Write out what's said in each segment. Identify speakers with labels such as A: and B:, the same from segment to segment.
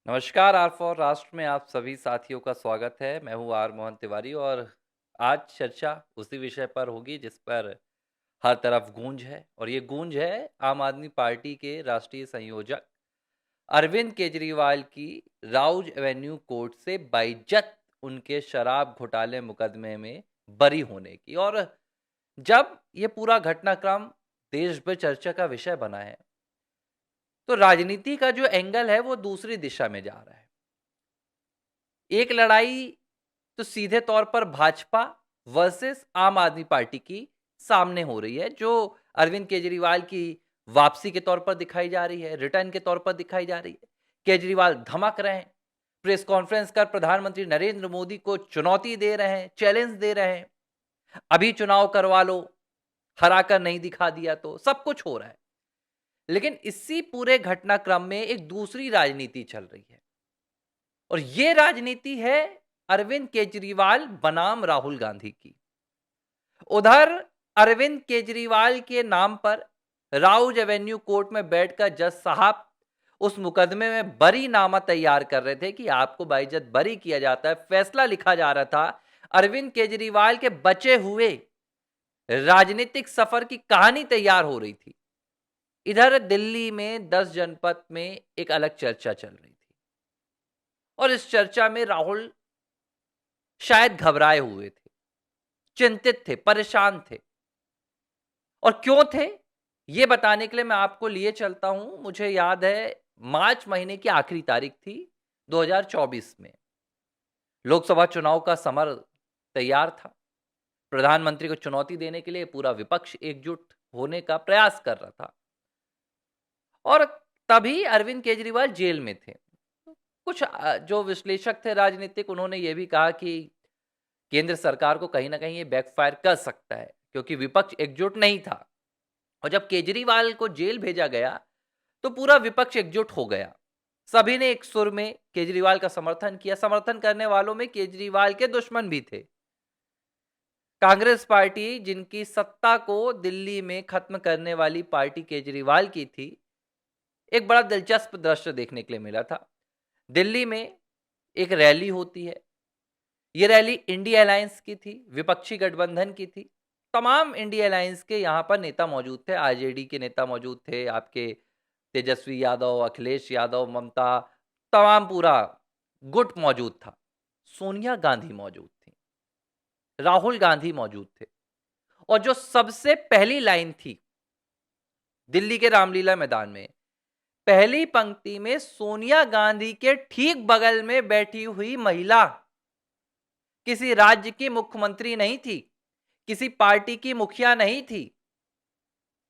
A: नमस्कार are for राष्ट्र में आप सभी साथियों का स्वागत है। मैं हूँ आर मोहन तिवारी और आज चर्चा उसी विषय पर होगी जिस पर हर तरफ गूंज है और ये गूंज है आम आदमी पार्टी के राष्ट्रीय संयोजक अरविंद केजरीवाल की राउज एवेन्यू कोर्ट से बाइज्जत उनके शराब घोटाले मुकदमे में बरी होने की। और जब ये पूरा घटनाक्रम देश भर चर्चा का विषय बना है तो राजनीति का जो एंगल है वो दूसरी दिशा में जा रहा है। एक लड़ाई तो सीधे तौर पर भाजपा वर्सेस आम आदमी पार्टी की सामने हो रही है, जो अरविंद केजरीवाल की वापसी के तौर पर दिखाई जा रही है, रिटर्न के तौर पर दिखाई जा रही है। केजरीवाल धमक रहे हैं, प्रेस कॉन्फ्रेंस कर प्रधानमंत्री नरेंद्र मोदी को चुनौती दे रहे हैं, चैलेंज दे रहे हैं, अभी चुनाव करवा लो, हराकर नहीं दिखा दिया तो। सब कुछ हो रहा है, लेकिन इसी पूरे घटनाक्रम में एक दूसरी राजनीति चल रही है और ये राजनीति है अरविंद केजरीवाल बनाम राहुल गांधी की। उधर अरविंद केजरीवाल के नाम पर राउज एवेन्यू कोर्ट में बैठकर जज साहब उस मुकदमे में बरीनामा तैयार कर रहे थे कि आपको बाइज्जत बरी किया जाता है। फैसला लिखा जा रहा था। अरविंद केजरीवाल के बचे हुए राजनीतिक सफर की कहानी तैयार हो रही थी। इधर दिल्ली में 10 जनपद में एक अलग चर्चा चल रही थी और इस चर्चा में राहुल शायद घबराए हुए थे, चिंतित थे, परेशान थे। और क्यों थे, ये बताने के लिए मैं आपको लिए चलता हूं। मुझे याद है मार्च महीने की आखिरी तारीख थी 2024 में। लोकसभा चुनाव का समर तैयार था। प्रधानमंत्री को चुनौती देने के लिए पूरा विपक्ष एकजुट होने का प्रयास कर रहा था और तभी अरविंद केजरीवाल जेल में थे। कुछ जो विश्लेषक थे राजनीतिक, उन्होंने ये भी कहा कि केंद्र सरकार को कहीं ना कहीं ये बैकफायर कर सकता है क्योंकि विपक्ष एकजुट नहीं था। और जब केजरीवाल को जेल भेजा गया तो पूरा विपक्ष एकजुट हो गया। सभी ने एक सुर में केजरीवाल का समर्थन किया। समर्थन करने वालों में केजरीवाल के दुश्मन भी थे। कांग्रेस पार्टी, जिनकी सत्ता को दिल्ली में खत्म करने वाली पार्टी केजरीवाल की थी, एक बड़ा दिलचस्प दृश्य देखने के लिए मिला था। दिल्ली में एक रैली होती है। ये रैली इंडिया अलायंस की थी, विपक्षी गठबंधन की थी। तमाम इंडिया अलायंस के यहाँ पर नेता मौजूद थे। आरजेडी के नेता मौजूद थे, आपके तेजस्वी यादव, अखिलेश यादव, ममता, तमाम पूरा गुट मौजूद था। सोनिया गांधी मौजूद थी, राहुल गांधी मौजूद थे। और जो सबसे पहली लाइन थी दिल्ली के रामलीला मैदान में, पहली पंक्ति में सोनिया गांधी के ठीक बगल में बैठी हुई महिला किसी राज्य की मुख्यमंत्री नहीं थी, किसी पार्टी की मुखिया नहीं थी,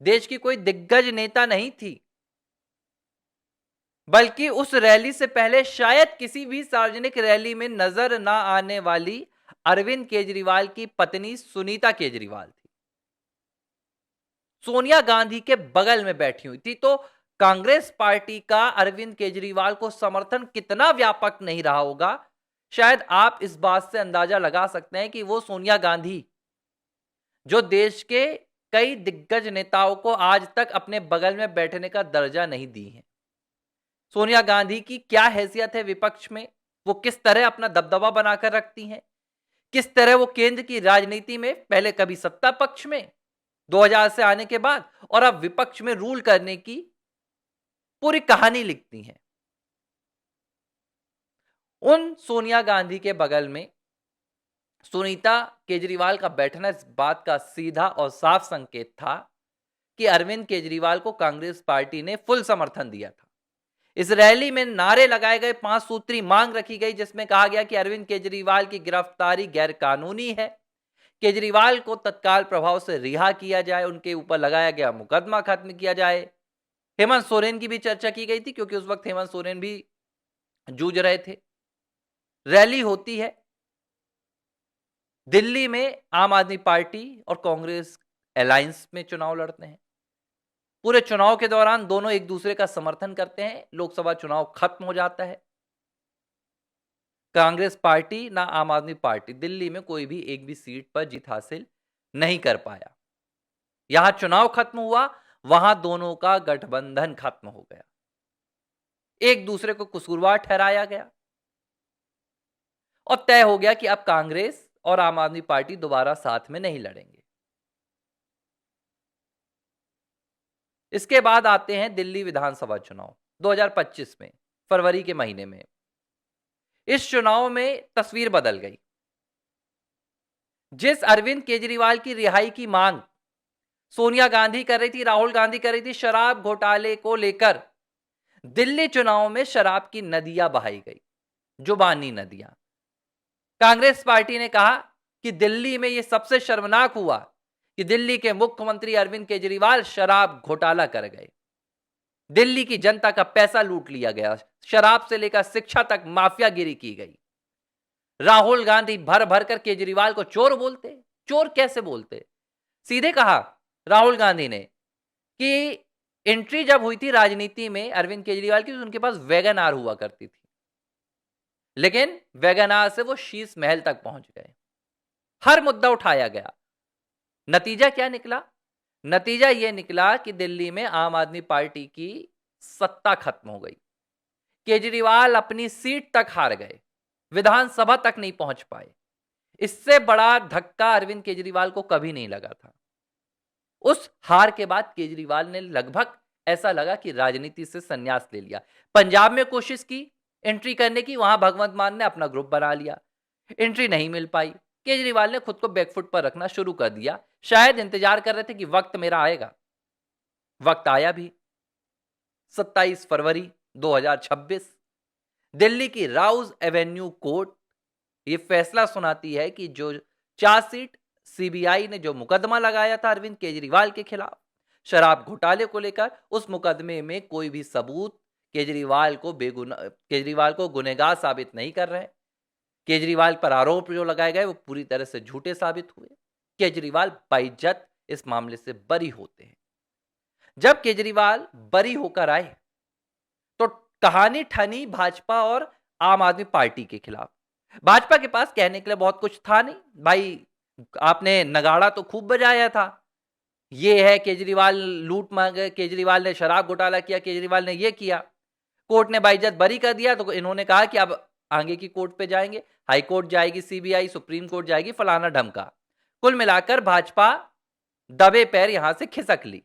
A: देश की कोई दिग्गज नेता नहीं थी, बल्कि उस रैली से पहले शायद किसी भी सार्वजनिक रैली में नजर ना आने वाली अरविंद केजरीवाल की पत्नी सुनीता केजरीवाल थी। सोनिया गांधी के बगल में बैठी हुई थी। तो कांग्रेस पार्टी का अरविंद केजरीवाल को समर्थन कितना व्यापक नहीं रहा होगा, शायद आप इस बात से अंदाजा लगा सकते हैं कि वो सोनिया गांधी, जो देश के कई दिग्गज नेताओं को आज तक अपने बगल में बैठने का दर्जा नहीं दी है, सोनिया गांधी की क्या हैसियत है विपक्ष में, वो किस तरह अपना दबदबा बनाकर रखती हैं, किस तरह वो केंद्र की राजनीति में पहले कभी सत्ता पक्ष में 2000 से आने के बाद और अब विपक्ष में रूल करने की पूरी कहानी लिखती हैं। उन सोनिया गांधी के बगल में सुनीता केजरीवाल का बैठना इस बात का सीधा और साफ संकेत था कि अरविंद केजरीवाल को कांग्रेस पार्टी ने फुल समर्थन दिया था। इस रैली में नारे लगाए गए, 5 सूत्री मांग रखी गई, जिसमें कहा गया कि अरविंद केजरीवाल की गिरफ्तारी गैर कानूनी है, केजरीवाल को तत्काल प्रभाव से रिहा किया जाए, उनके ऊपर लगाया गया मुकदमा खत्म किया जाए। हेमंत सोरेन की भी चर्चा की गई थी क्योंकि उस वक्त हेमंत सोरेन भी जूझ रहे थे। रैली होती है दिल्ली में, आम आदमी पार्टी और कांग्रेस अलायंस में चुनाव लड़ते हैं। पूरे चुनाव के दौरान दोनों एक दूसरे का समर्थन करते हैं। लोकसभा चुनाव खत्म हो जाता है। कांग्रेस पार्टी ना आम आदमी पार्टी दिल्ली में कोई भी एक भी सीट पर जीत हासिल नहीं कर पाया। यहां चुनाव खत्म हुआ, वहां दोनों का गठबंधन खत्म हो गया। एक दूसरे को कसूरवार ठहराया गया और तय हो गया कि अब कांग्रेस और आम आदमी पार्टी दोबारा साथ में नहीं लड़ेंगे। इसके बाद आते हैं दिल्ली विधानसभा चुनाव 2025 में, फरवरी के महीने में। इस चुनाव में तस्वीर बदल गई। जिस अरविंद केजरीवाल की रिहाई की मांग सोनिया गांधी कर रही थी, राहुल गांधी कर रही थी, शराब घोटाले को लेकर दिल्ली चुनाव में शराब की नदियां बहाई गई, जुबानी नदियां। कांग्रेस पार्टी ने कहा कि दिल्ली में यह सबसे शर्मनाक हुआ कि दिल्ली के मुख्यमंत्री अरविंद केजरीवाल शराब घोटाला कर गए। दिल्ली की जनता का पैसा लूट लिया गया, शराब से लेकर शिक्षा तक माफियागिरी की गई। राहुल गांधी भर भर कर केजरीवाल को चोर बोलते। चोर कैसे बोलते? सीधे कहा राहुल गांधी ने कि एंट्री जब हुई थी राजनीति में अरविंद केजरीवाल की, तो उनके पास वैगन आर हुआ करती थी, लेकिन वैगन आर से वो शीश महल तक पहुंच गए। हर मुद्दा उठाया गया। नतीजा क्या निकला? नतीजा यह निकला कि दिल्ली में आम आदमी पार्टी की सत्ता खत्म हो गई। केजरीवाल अपनी सीट तक हार गए, विधानसभा तक नहीं पहुंच पाए। इससे बड़ा धक्का अरविंद केजरीवाल को कभी नहीं लगा था। उस हार के बाद केजरीवाल ने लगभग ऐसा लगा कि राजनीति से संन्यास ले लिया। पंजाब में कोशिश की एंट्री करने की, वहां भगवंत मान ने अपना ग्रुप बना लिया, एंट्री नहीं मिल पाई। केजरीवाल ने खुद को बैकफुट पर रखना शुरू कर दिया। शायद इंतजार कर रहे थे कि वक्त मेरा आएगा। वक्त आया भी। 27 फरवरी 2026 दिल्ली की राउज एवेन्यू कोर्ट यह फैसला सुनाती है कि जो चार्जशीट सीबीआई ने जो मुकदमा लगाया था अरविंद केजरीवाल के खिलाफ शराब घोटाले को लेकर, उस मुकदमे में कोई भी सबूत केजरीवाल को गुनहगार साबित नहीं कर रहे हैं। केजरीवाल पर आरोप जो लगाए गए वो पूरी तरह से झूठे साबित हुए। केजरीवाल बाइज्जत इस मामले से बरी होते हैं। जब केजरीवाल बरी होकर आए तो कहानी ठनी भाजपा और आम आदमी पार्टी के खिलाफ। भाजपा के पास कहने के लिए बहुत कुछ था नहीं। भाई आपने नगाड़ा तो खूब बजाया था, ये है केजरीवाल लूट मांगे, केजरीवाल ने शराब घोटाला किया, केजरीवाल ने ये किया। कोर्ट ने बाइज्जत बरी कर दिया तो इन्होंने कहा कि अब आगे की कोर्ट पे जाएंगे, हाई कोर्ट जाएगी, सीबीआई, सुप्रीम कोर्ट जाएगी, फलाना ढमका। कुल मिलाकर भाजपा दबे पैर यहां से खिसक ली।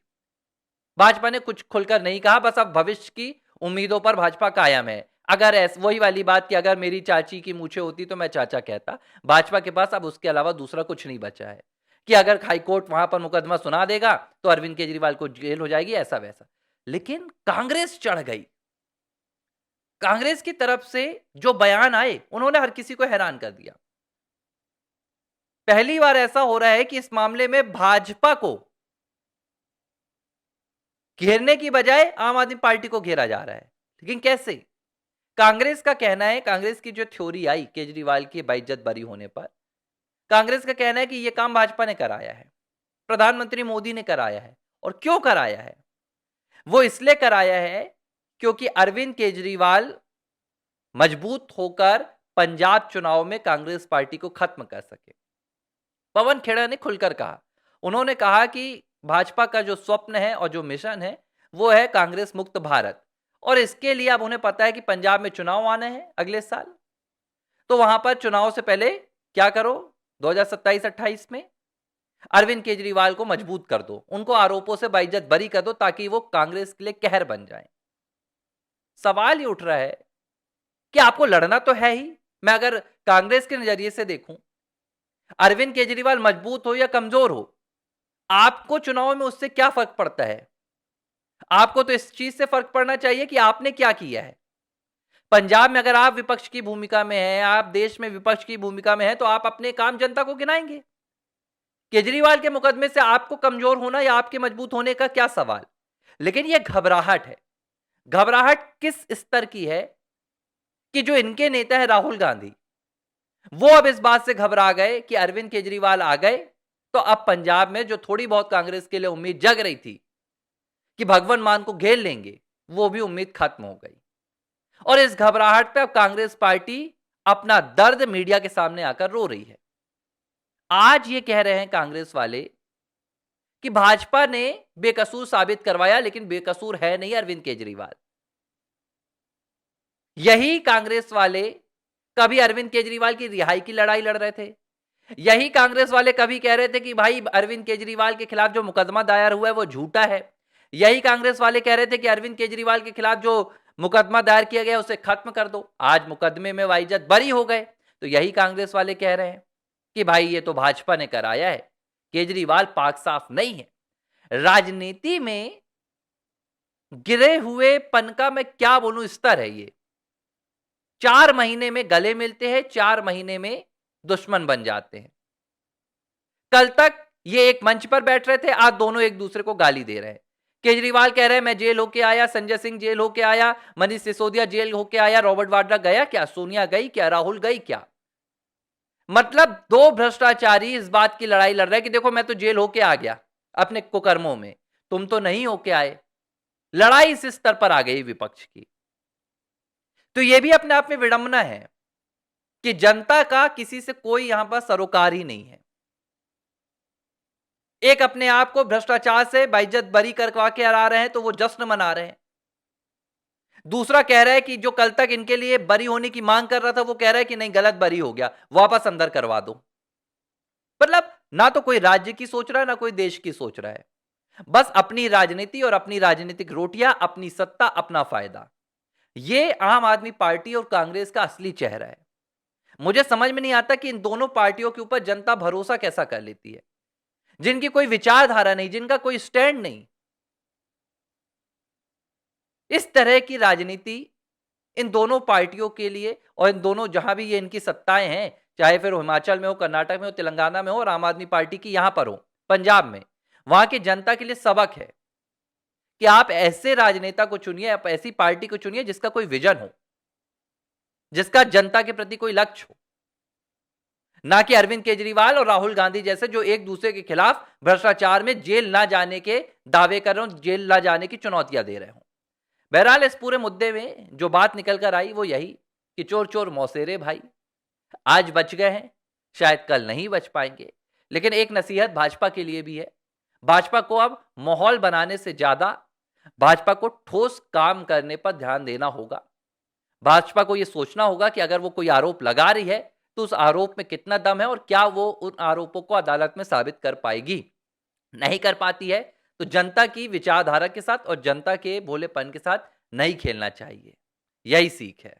A: भाजपा ने कुछ खुलकर नहीं कहा, बस अब भविष्य की उम्मीदों पर भाजपा कायम है। अगर वही वाली बात कि अगर मेरी चाची की मूछें होती तो मैं चाचा कहता। भाजपा के पास अब उसके अलावा दूसरा कुछ नहीं बचा है कि अगर हाईकोर्ट वहां पर मुकदमा सुना देगा तो अरविंद केजरीवाल को जेल हो जाएगी, ऐसा वैसा। लेकिन कांग्रेस चढ़ गई। कांग्रेस की तरफ से जो बयान आए उन्होंने हर किसी को हैरान कर दिया। पहली बार ऐसा हो रहा है कि इस मामले में भाजपा को घेरने की बजाय आम आदमी पार्टी को घेरा जा रहा है। लेकिन कैसे? कांग्रेस का कहना है, कांग्रेस की जो थ्योरी आई केजरीवाल की बाइज्जत बरी होने पर, कांग्रेस का कहना है कि यह काम भाजपा ने कराया है, प्रधानमंत्री मोदी ने कराया है। और क्यों कराया है? वो इसलिए कराया है क्योंकि अरविंद केजरीवाल मजबूत होकर पंजाब चुनाव में कांग्रेस पार्टी को खत्म कर सके। पवन खेड़ा ने खुलकर कहा, उन्होंने कहा कि भाजपा का जो स्वप्न है और जो मिशन है वो है कांग्रेस मुक्त भारत, और इसके लिए अब उन्हें पता है कि पंजाब में चुनाव आने हैं अगले साल। तो वहां पर चुनाव से पहले क्या करो, 2027-28 में अरविंद केजरीवाल को मजबूत कर दो, उनको आरोपों से बाइज्जत बरी कर दो ताकि वो कांग्रेस के लिए कहर बन जाए। सवाल ये उठ रहा है कि आपको लड़ना तो है ही। मैं अगर कांग्रेस के नजरिए से देखूं, अरविंद केजरीवाल मजबूत हो या कमजोर हो, आपको चुनाव में उससे क्या फर्क पड़ता है? आपको तो इस चीज से फर्क पड़ना चाहिए कि आपने क्या किया है। पंजाब में अगर आप विपक्ष की भूमिका में हैं, आप देश में विपक्ष की भूमिका में हैं, तो आप अपने काम जनता को गिनाएंगे। केजरीवाल के मुकदमे से आपको कमजोर होना या आपके मजबूत होने का क्या सवाल? लेकिन यह घबराहट है। घबराहट किस स्तर की है कि जो इनके नेता है राहुल गांधी, वो अब इस बात से घबरा गए कि अरविंद केजरीवाल आ गए तो अब पंजाब में जो थोड़ी बहुत कांग्रेस के लिए उम्मीद जग रही थी कि भगवंत मान को घेर लेंगे, वो भी उम्मीद खत्म हो गई। और इस घबराहट पे अब कांग्रेस पार्टी अपना दर्द मीडिया के सामने आकर रो रही है। आज ये कह रहे हैं कांग्रेस वाले कि भाजपा ने बेकसूर साबित करवाया, लेकिन बेकसूर है नहीं अरविंद केजरीवाल। यही कांग्रेस वाले कभी अरविंद केजरीवाल की रिहाई की लड़ाई लड़ रहे थे। यही कांग्रेस वाले कभी कह रहे थे कि भाई अरविंद केजरीवाल के खिलाफ जो मुकदमा दायर हुआ है वो झूठा है। यही कांग्रेस वाले कह रहे थे कि अरविंद केजरीवाल के खिलाफ जो मुकदमा दायर किया गया उसे खत्म कर दो। आज मुकदमे में वाइजत बरी हो गए तो यही कांग्रेस वाले कह रहे हैं कि भाई ये तो भाजपा ने कराया है, केजरीवाल पाक साफ नहीं है। राजनीति में गिरे हुए पन का मैं क्या बोलूं स्तर है ये। 4 महीने में गले मिलते हैं, 4 महीने में दुश्मन बन जाते हैं। कल तक ये एक मंच पर बैठ रहे थे, आज दोनों एक दूसरे को गाली दे रहे हैं। केजरीवाल कह रहे हैं मैं जेल होके आया, संजय सिंह जेल होके आया, मनीष सिसोदिया जेल होके आया, रॉबर्ट वाड्रा गया क्या, सोनिया गई क्या, राहुल गई क्या। मतलब दो भ्रष्टाचारी इस बात की लड़ाई लड़ रहे हैं कि देखो मैं तो जेल होके आ गया अपने कुकर्मों में, तुम तो नहीं होके आए। लड़ाई इस स्तर पर आ गई विपक्ष की। तो यह भी अपने आप में विडंबना है कि जनता का किसी से कोई यहां पर सरोकार ही नहीं है। एक अपने आप को भ्रष्टाचार से बाइज्जत बरी करवा के आ रहे हैं तो वो जश्न मना रहे हैं। दूसरा कह रहा है कि जो कल तक इनके लिए बरी होने की मांग कर रहा था वो कह रहा है कि नहीं गलत बरी हो गया, वापस अंदर करवा दो। मतलब ना तो कोई राज्य की सोच रहा है ना कोई देश की सोच रहा है, बस अपनी राजनीति और अपनी राजनीतिक रोटियां, अपनी सत्ता, अपना फायदा। ये आम आदमी पार्टी और कांग्रेस का असली चेहरा है। मुझे समझ में नहीं आता कि इन दोनों पार्टियों के ऊपर जनता भरोसा कैसा कर लेती है, जिनकी कोई विचारधारा नहीं, जिनका कोई स्टैंड नहीं। इस तरह की राजनीति इन दोनों पार्टियों के लिए, और इन दोनों जहां भी ये इनकी सत्ताएं हैं, चाहे फिर हिमाचल में हो, कर्नाटक में हो, तेलंगाना में हो, और आम आदमी पार्टी की यहां पर हो पंजाब में, वहां की जनता के लिए सबक है कि आप ऐसे राजनेता को चुनिए, आप ऐसी पार्टी को चुनिए जिसका कोई विजन हो, जिसका जनता के प्रति कोई लक्ष्य हो, ना कि अरविंद केजरीवाल और राहुल गांधी जैसे जो एक दूसरे के खिलाफ भ्रष्टाचार में जेल ना जाने के दावे कर रहे हो, जेल ना जाने की चुनौतियां दे रहे हो। बहरहाल इस पूरे मुद्दे में जो बात निकल कर आई वो यही कि चोर चोर मौसेरे भाई, आज बच गए हैं, शायद कल नहीं बच पाएंगे। लेकिन एक नसीहत भाजपा के लिए भी है, भाजपा को अब माहौल बनाने से ज्यादा भाजपा को ठोस काम करने पर ध्यान देना होगा। भाजपा को यह सोचना होगा कि अगर वो कोई आरोप लगा रही है तो उस आरोप में कितना दम है और क्या वो उन आरोपों को अदालत में साबित कर पाएगी। नहीं कर पाती है तो जनता की विचारधारा के साथ और जनता के भोलेपन के साथ नहीं खेलना चाहिए। यही सीख है।